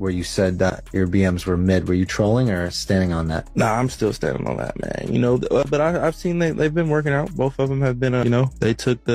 where you said that your BMs were mid. Were you trolling or standing on that? Nah, I'm still standing on that, man. You know, but I've seen they've been working out. Both of them have been, you know, they took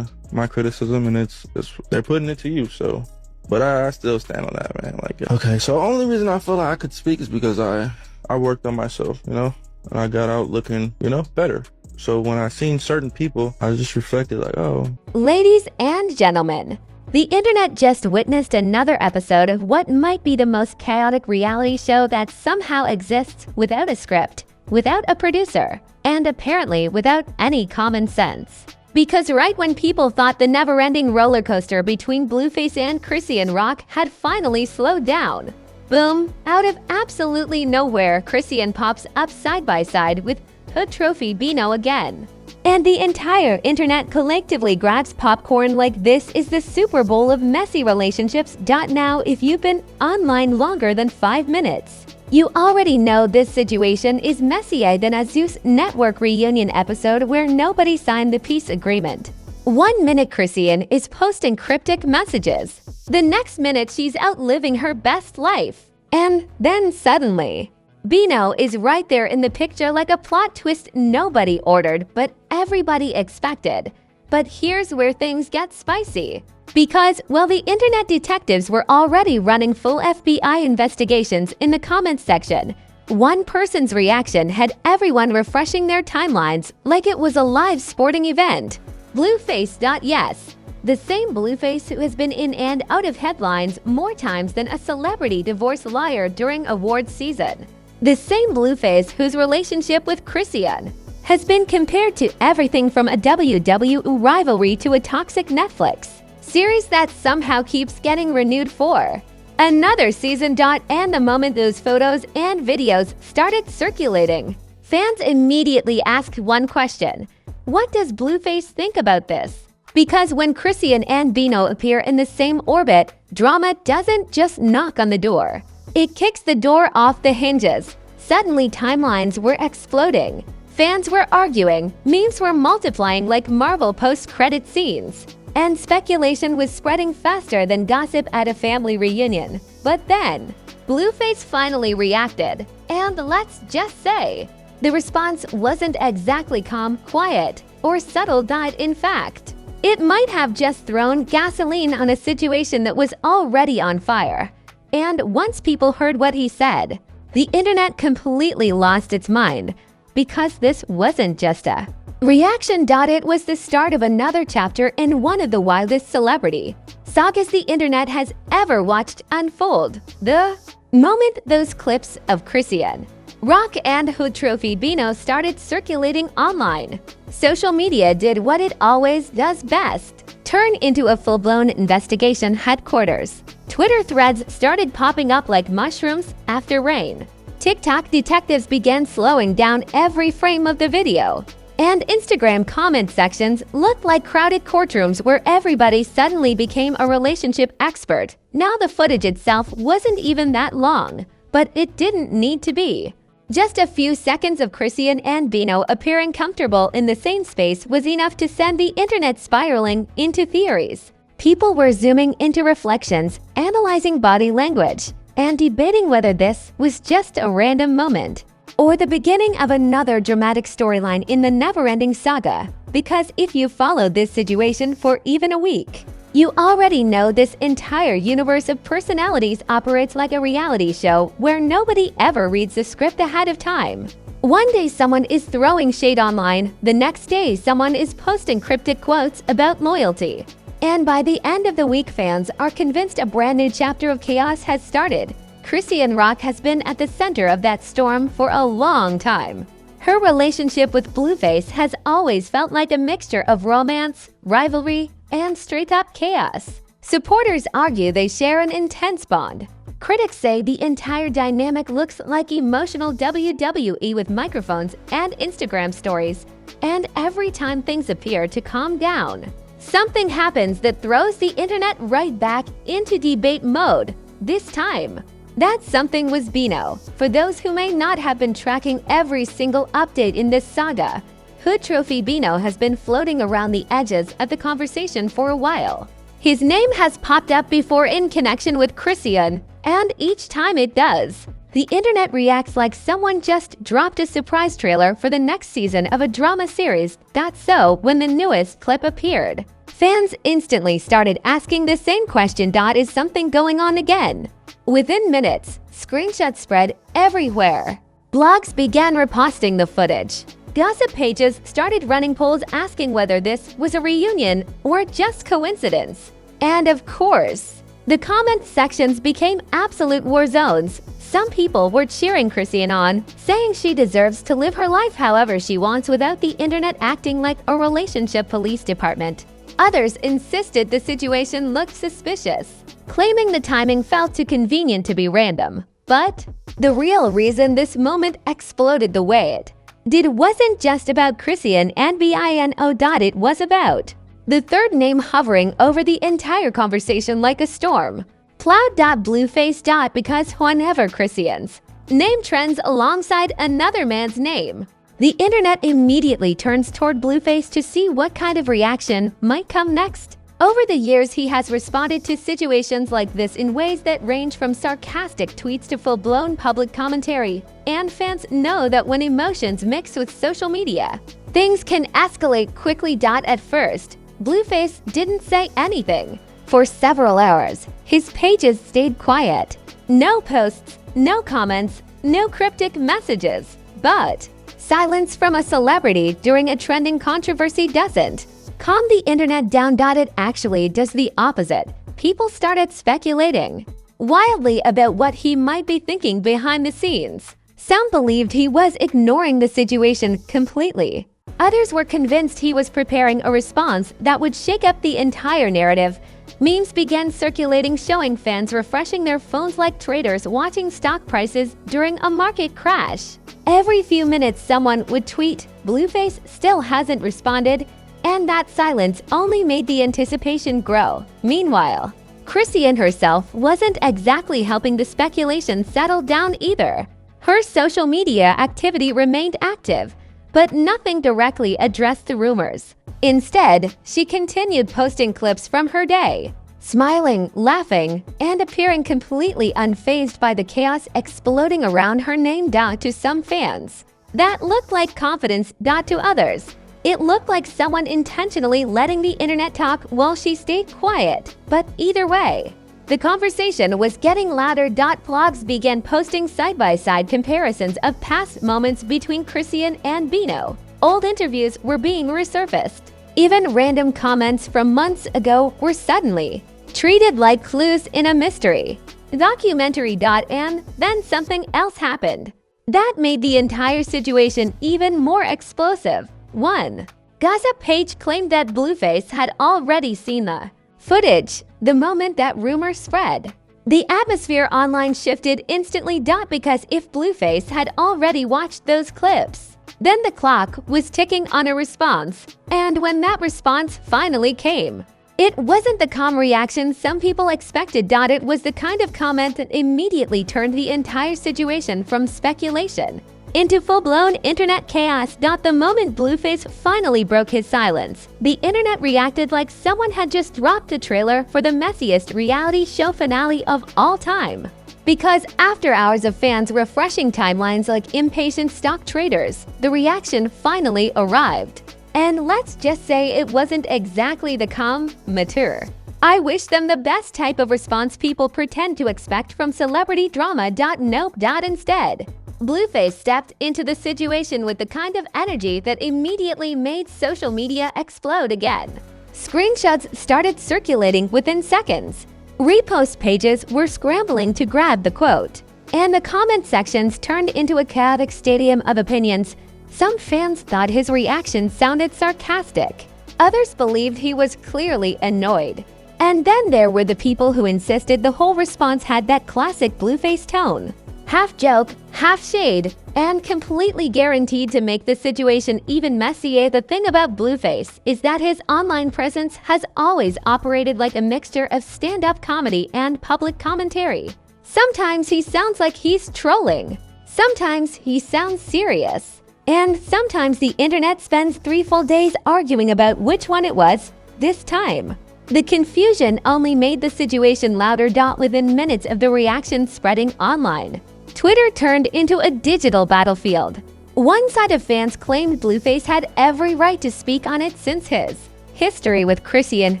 my criticism and it's they're putting it to use. So, but I still stand on that, man. Like, okay, so only reason I feel like I could speak is because I worked on myself, you know, and I got out looking, you know, better. So when I seen certain people, I just reflected like, oh. Ladies and gentlemen, the internet just witnessed another episode of what might be the most chaotic reality show that somehow exists without a script, without a producer, and apparently without any common sense. Because right when people thought the never-ending roller coaster between Blueface and Chrisean Rock had finally slowed down, boom, out of absolutely nowhere, Chrisean pops up side by side with Hood Trophy Bino again. And the entire internet collectively grabs popcorn like this is the Super Bowl of messy relationships. Now, if you've been online longer than 5 minutes, you already know this situation is messier than a Zeus Network reunion episode where nobody signed the peace agreement. 1 minute Chrisean is posting cryptic messages. The next minute she's out living her best life. And then suddenly, Bino is right there in the picture like a plot twist nobody ordered but everybody expected. But here's where things get spicy. Because while the internet detectives were already running full FBI investigations in the comments section, one person's reaction had everyone refreshing their timelines like it was a live sporting event. Blueface.yes. The same Blueface who has been in and out of headlines more times than a celebrity divorce liar during awards season. The same Blueface whose relationship with Chrisean has been compared to everything from a WWE rivalry to a toxic Netflix series that somehow keeps getting renewed for another season. And the moment those photos and videos started circulating, fans immediately asked one question: what does Blueface think about this? Because when Chrisean and Bino appear in the same orbit, drama doesn't just knock on the door. It kicks the door off the hinges. Suddenly, timelines were exploding. Fans were arguing, memes were multiplying like Marvel post-credit scenes, and speculation was spreading faster than gossip at a family reunion. But then, Blueface finally reacted, and let's just say, the response wasn't exactly calm, quiet, or subtle. In fact, it might have just thrown gasoline on a situation that was already on fire. And once people heard what he said, the internet completely lost its mind, because this wasn't just a reaction. It was the start of another chapter in one of the wildest celebrity sagas the internet has ever watched unfold. The moment those clips of Chrisean Rock and Hood Trophy Bino started circulating online, social media did what it always does best: turn into a full-blown investigation headquarters. Twitter threads started popping up like mushrooms after rain. TikTok detectives began slowing down every frame of the video. And Instagram comment sections looked like crowded courtrooms where everybody suddenly became a relationship expert. Now, the footage itself wasn't even that long, but it didn't need to be. Just a few seconds of Chrisean and Bino appearing comfortable in the same space was enough to send the internet spiraling into theories. People were zooming into reflections, analyzing body language, and debating whether this was just a random moment or the beginning of another dramatic storyline in the never-ending saga. Because if you followed this situation for even a week, you already know this entire universe of personalities operates like a reality show where nobody ever reads the script ahead of time. One day someone is throwing shade online, the next day someone is posting cryptic quotes about loyalty. And by the end of the week, fans are convinced a brand new chapter of chaos has started. Chrisean Rock has been at the center of that storm for a long time. Her relationship with Blueface has always felt like a mixture of romance, rivalry, and straight-up chaos. Supporters argue they share an intense bond. Critics say the entire dynamic looks like emotional WWE with microphones and Instagram stories. And every time things appear to calm down, something happens that throws the internet right back into debate mode. This time, that something was Bino. For those who may not have been tracking every single update in this saga, Hood Trophy Bino has been floating around the edges of the conversation for a while. His name has popped up before in connection with Chrisean, and each time it does, the internet reacts like someone just dropped a surprise trailer for the next season of a drama series. That's so when the newest clip appeared. Fans instantly started asking the same question. Is something going on again? Within minutes, screenshots spread everywhere. Blogs began reposting the footage. Gossip pages started running polls asking whether this was a reunion or just coincidence. And of course, the comment sections became absolute war zones. Some people were cheering Chrisean on, saying she deserves to live her life however she wants without the internet acting like a relationship police department. Others insisted the situation looked suspicious, claiming the timing felt too convenient to be random. But the real reason this moment exploded the way it did wasn't just about Chrisean and Bino. It was about the third name hovering over the entire conversation like a storm. Blueface. Because whenever Chrisean's name trends alongside another man's name, the internet immediately turns toward Blueface to see what kind of reaction might come next. Over the years, he has responded to situations like this in ways that range from sarcastic tweets to full-blown public commentary. And fans know that when emotions mix with social media, things can escalate quickly. At first, Blueface didn't say anything. For several hours, his pages stayed quiet. No posts, no comments, no cryptic messages. But silence from a celebrity during a trending controversy doesn't calm the internet down. It actually does the opposite. People started speculating wildly about what he might be thinking behind the scenes. Some believed he was ignoring the situation completely. Others were convinced he was preparing a response that would shake up the entire narrative. Memes began circulating showing fans refreshing their phones like traders watching stock prices during a market crash. Every few minutes someone would tweet, "Blueface still hasn't responded," and that silence only made the anticipation grow. Meanwhile, Chrisean herself wasn't exactly helping the speculation settle down either. Her social media activity remained active, but nothing directly addressed the rumors. Instead, she continued posting clips from her day, smiling, laughing, and appearing completely unfazed by the chaos exploding around her name. To some fans, that looked like confidence. To others, it looked like someone intentionally letting the internet talk while she stayed quiet. But either way, the conversation was getting louder. Blogs began posting side-by-side comparisons of past moments between Chrisean and Bino. Old interviews were being resurfaced. Even random comments from months ago were suddenly treated like clues in a mystery documentary. And then something else happened that made the entire situation even more explosive. One gossip page claimed that Blueface had already seen the footage the moment that rumor spread. The atmosphere online shifted instantly. Because if Blueface had already watched those clips, then the clock was ticking on a response. And when that response finally came, it wasn't the calm reaction some people expected. It was the kind of comment that immediately turned the entire situation from speculation into full-blown internet chaos. The moment Blueface finally broke his silence, the internet reacted like someone had just dropped a trailer for the messiest reality show finale of all time. Because after hours of fans refreshing timelines like impatient stock traders, the reaction finally arrived. And let's just say it wasn't exactly the calm, mature, "I wish them the best" type of response people pretend to expect from celebrity drama. Nope. Instead, Blueface stepped into the situation with the kind of energy that immediately made social media explode again. Screenshots started circulating within seconds. Repost pages were scrambling to grab the quote, and the comment sections turned into a chaotic stadium of opinions. Some fans thought his reaction sounded sarcastic. Others believed he was clearly annoyed. And then there were the people who insisted the whole response had that classic Blueface tone. Half joke, half shade, and completely guaranteed to make the situation even messier. The thing about Blueface is that his online presence has always operated like a mixture of stand-up comedy and public commentary. Sometimes he sounds like he's trolling, sometimes he sounds serious, and sometimes the internet spends 3 full days arguing about which one it was this time. The confusion only made the situation louder. Within minutes of the reaction spreading online, Twitter turned into a digital battlefield. One side of fans claimed Blueface had every right to speak on it since his history with Chrisean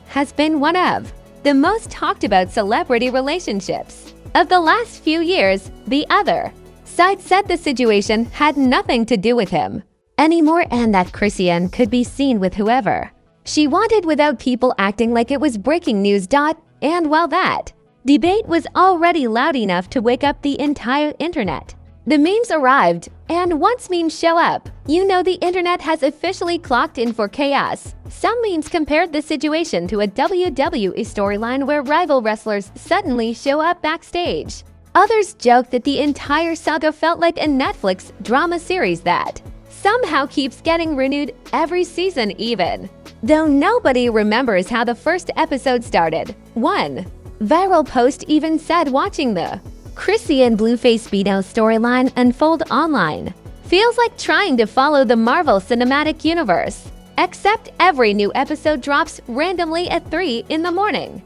has been one of the most talked about celebrity relationships of the last few years. The other side said the situation had nothing to do with him anymore and that Chrisean could be seen with whoever she wanted without people acting like it was breaking news. And while that debate was already loud enough to wake up the entire internet, the memes arrived, and once memes show up, you know the internet has officially clocked in for chaos. Some memes compared the situation to a WWE storyline where rival wrestlers suddenly show up backstage. Others joked that the entire saga felt like a Netflix drama series that somehow keeps getting renewed every season even, though nobody remembers how the first episode started. One viral post even said watching the Chrisean Blueface Bino storyline unfold online feels like trying to follow the Marvel Cinematic Universe, except every new episode drops randomly at 3 in the morning.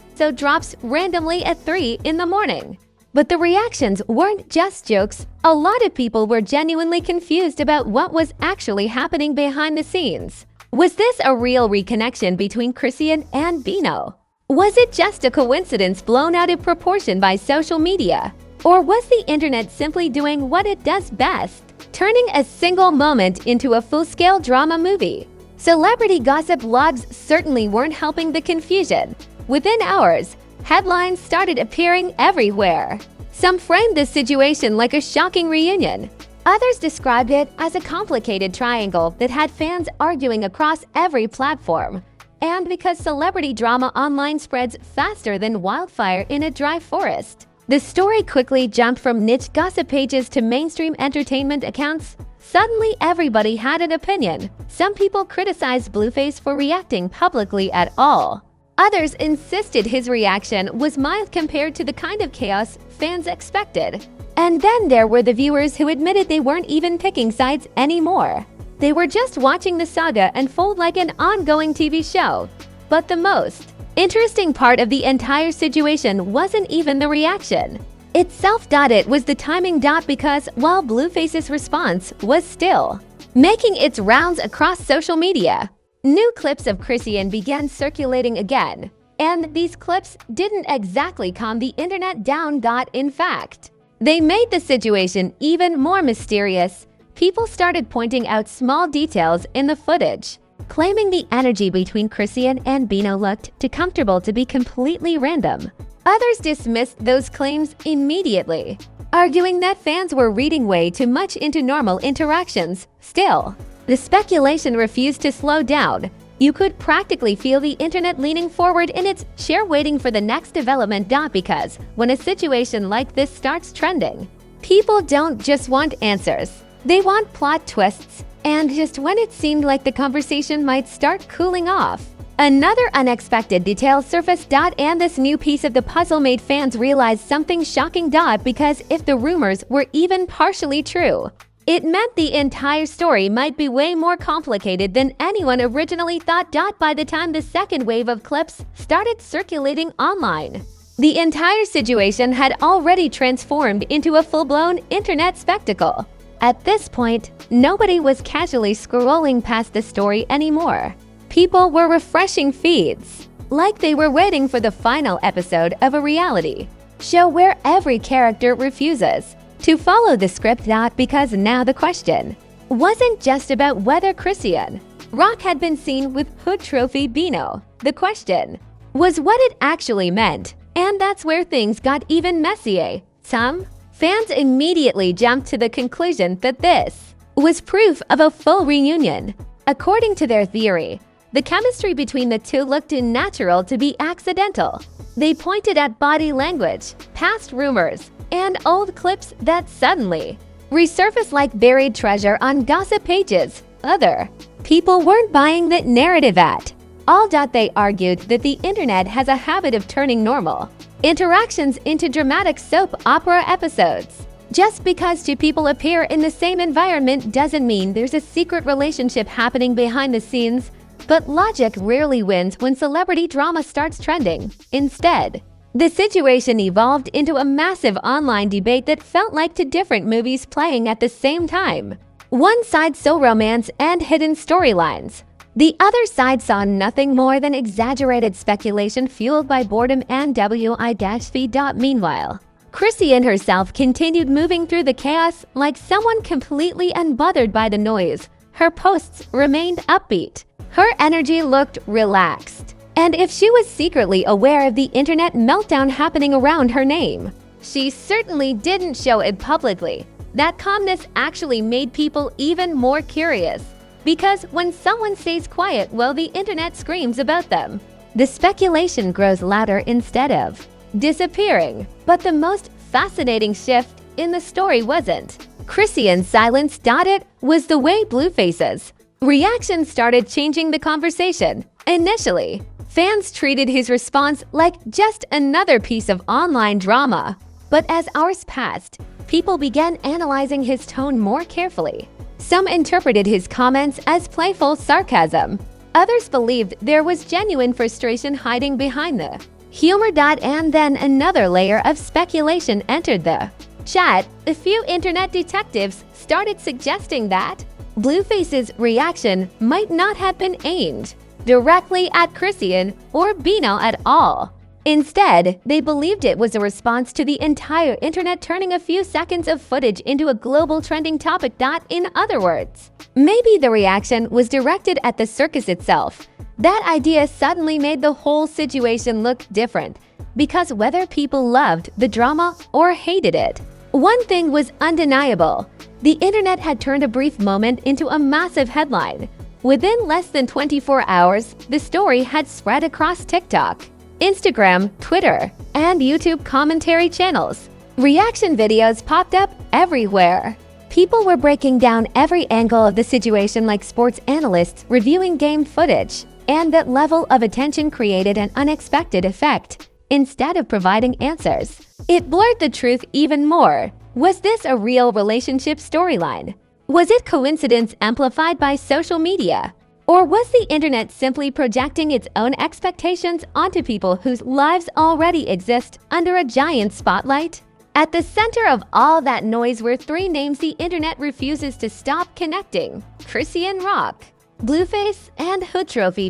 But the reactions weren't just jokes. A lot of people were genuinely confused about what was actually happening behind the scenes. Was this a real reconnection between Chrisean and Bino? Was it just a coincidence blown out of proportion by social media? Or was the internet simply doing what it does best, turning a single moment into a full-scale drama movie? Celebrity gossip blogs certainly weren't helping the confusion. Within hours, headlines started appearing everywhere. Some framed this situation like a shocking reunion. Others described it as a complicated triangle that had fans arguing across every platform. And because celebrity drama online spreads faster than wildfire in a dry forest, the story quickly jumped from niche gossip pages to mainstream entertainment accounts. Suddenly, everybody had an opinion. Some people criticized Blueface for reacting publicly at all. Others insisted his reaction was mild compared to the kind of chaos fans expected. And then there were the viewers who admitted they weren't even picking sides anymore. They were just watching the saga unfold like an ongoing TV show. But the most interesting part of the entire situation wasn't even the reaction itself. It was the timing. Because while Blueface's response was still making its rounds across social media, new clips of Chrisean began circulating again. And these clips didn't exactly calm the internet down. In fact, they made the situation even more mysterious. People started pointing out small details in the footage, claiming the energy between Chrisean and Bino looked too comfortable to be completely random. Others dismissed those claims immediately, arguing that fans were reading way too much into normal interactions. Still, the speculation refused to slow down. You could practically feel the internet leaning forward in its chair waiting for the next development. Because when a situation like this starts trending, people don't just want answers. They want plot twists. And just when it seemed like the conversation might start cooling off, another unexpected detail surfaced. And this new piece of the puzzle made fans realize something shocking. Because if the rumors were even partially true, it meant the entire story might be way more complicated than anyone originally thought. By the time the second wave of clips started circulating online, the entire situation had already transformed into a full-blown internet spectacle. At this point, nobody was casually scrolling past the story anymore. People were refreshing feeds, like they were waiting for the final episode of a reality show where every character refuses to follow the script. Because now the question wasn't just about whether Chrisean Rock had been seen with Hood Trophy Bino. The question was what it actually meant. And that's where things got even messier. Some fans immediately jumped to the conclusion that this was proof of a full reunion. According to their theory, the chemistry between the two looked too natural to be accidental. They pointed at body language, past rumors, and old clips that suddenly resurfaced like buried treasure on gossip pages. Other people weren't buying that narrative at all. They argued that the internet has a habit of turning normal interactions into dramatic soap opera episodes. Just because two people appear in the same environment doesn't mean there's a secret relationship happening behind the scenes. But logic rarely wins when celebrity drama starts trending. Instead, the situation evolved into a massive online debate that felt like two different movies playing at the same time. One side saw romance and hidden storylines. The other side saw nothing more than exaggerated speculation fueled by boredom and WI-V. Meanwhile, Chrisean herself continued moving through the chaos like someone completely unbothered by the noise. Her posts remained upbeat. Her energy looked relaxed. And if she was secretly aware of the internet meltdown happening around her name, she certainly didn't show it publicly. That calmness actually made people even more curious. Because when someone stays quiet while the internet screams about them, the speculation grows louder instead of disappearing. But the most fascinating shift in the story wasn't Chrisean's silence. It was the way Blueface's reaction started changing the conversation. Initially, fans treated his response like just another piece of online drama. But as hours passed, people began analyzing his tone more carefully. Some interpreted his comments as playful sarcasm. Others believed there was genuine frustration hiding behind the humor. And then another layer of speculation entered the chat. A few internet detectives started suggesting that Blueface's reaction might not have been aimed directly at Chrisean or Bino at all. Instead, they believed it was a response to the entire internet turning a few seconds of footage into a global trending topic. In other words, maybe the reaction was directed at the circus itself. That idea suddenly made the whole situation look different, because whether people loved the drama or hated it, one thing was undeniable. The internet had turned a brief moment into a massive headline. Within less than 24 hours, the story had spread across TikTok, Instagram, Twitter, and YouTube commentary channels. Reaction videos popped up everywhere. People were breaking down every angle of the situation like sports analysts reviewing game footage, and that level of attention created an unexpected effect. Instead of providing answers, it blurred the truth even more. Was this a real relationship storyline? Was it coincidence amplified by social media? Or was the internet simply projecting its own expectations onto people whose lives already exist under a giant spotlight? At the center of all that noise were three names the internet refuses to stop connecting: Chrisean Rock, Blueface, and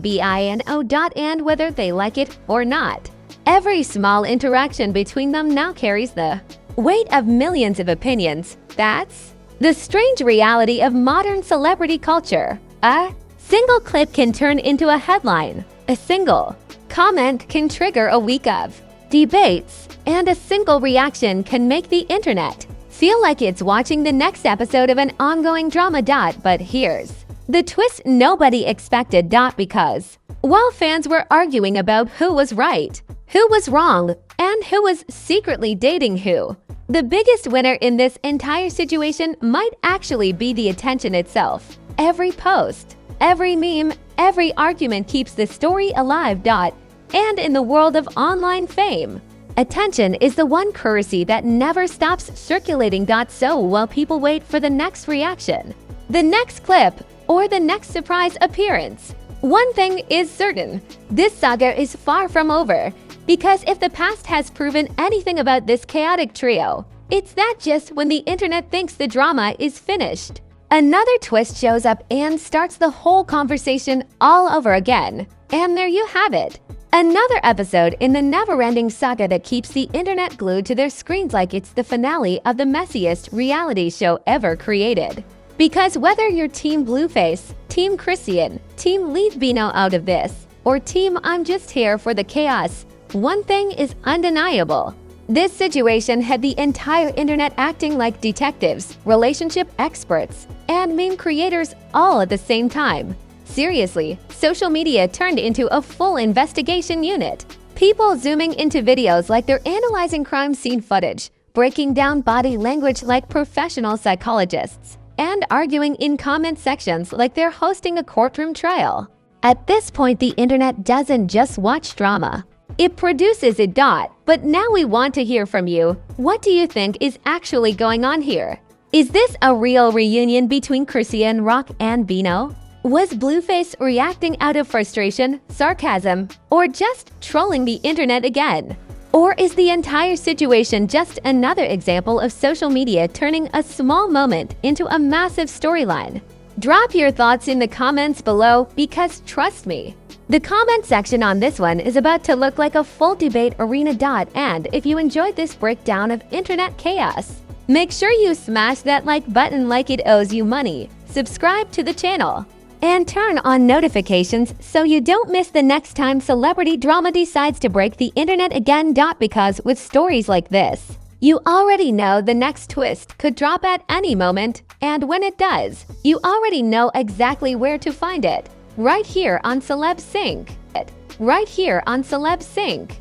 Bino. And whether they like it or not, every small interaction between them now carries the weight of millions of opinions. That's the strange reality of modern celebrity culture. A single clip can turn into a headline. A single comment can trigger a week of debates. And a single reaction can make the internet feel like it's watching the next episode of an ongoing drama. But here's the twist nobody expected. Because while fans were arguing about who was right, who was wrong, and who was secretly dating who, the biggest winner in this entire situation might actually be the attention itself. Every post, every meme, every argument keeps the story alive. And in the world of online fame, attention is the one currency that never stops circulating. So while people wait for the next reaction, the next clip, or the next surprise appearance, one thing is certain: this saga is far from over. Because if the past has proven anything about this chaotic trio, it's that just when the internet thinks the drama is finished, another twist shows up and starts the whole conversation all over again. And there you have it. Another episode in the never-ending saga that keeps the internet glued to their screens like it's the finale of the messiest reality show ever created. Because whether you're Team Blueface, Team Chrisean, Team Leave Bino out of this, or Team I'm just here for the chaos, one thing is undeniable. This situation had the entire internet acting like detectives, relationship experts, and meme creators all at the same time. Seriously, social media turned into a full investigation unit. People zooming into videos like they're analyzing crime scene footage, breaking down body language like professional psychologists, and arguing in comment sections like they're hosting a courtroom trial. At this point, the internet doesn't just watch drama. It produces it. But now we want to hear from you. What do you think is actually going on here? Is this a real reunion between Chrisean Rock and Bino? Was Blueface reacting out of frustration, sarcasm, or just trolling the internet again? Or is the entire situation just another example of social media turning a small moment into a massive storyline? Drop your thoughts in the comments below because trust me, the comment section on this one is about to look like a full debate arena. And if you enjoyed this breakdown of internet chaos, make sure you smash that like button like it owes you money, subscribe to the channel, and turn on notifications so you don't miss the next time celebrity drama decides to break the internet again. Because with stories like this, you already know the next twist could drop at any moment, and when it does, you already know exactly where to find it. Right here on Celeb Sync.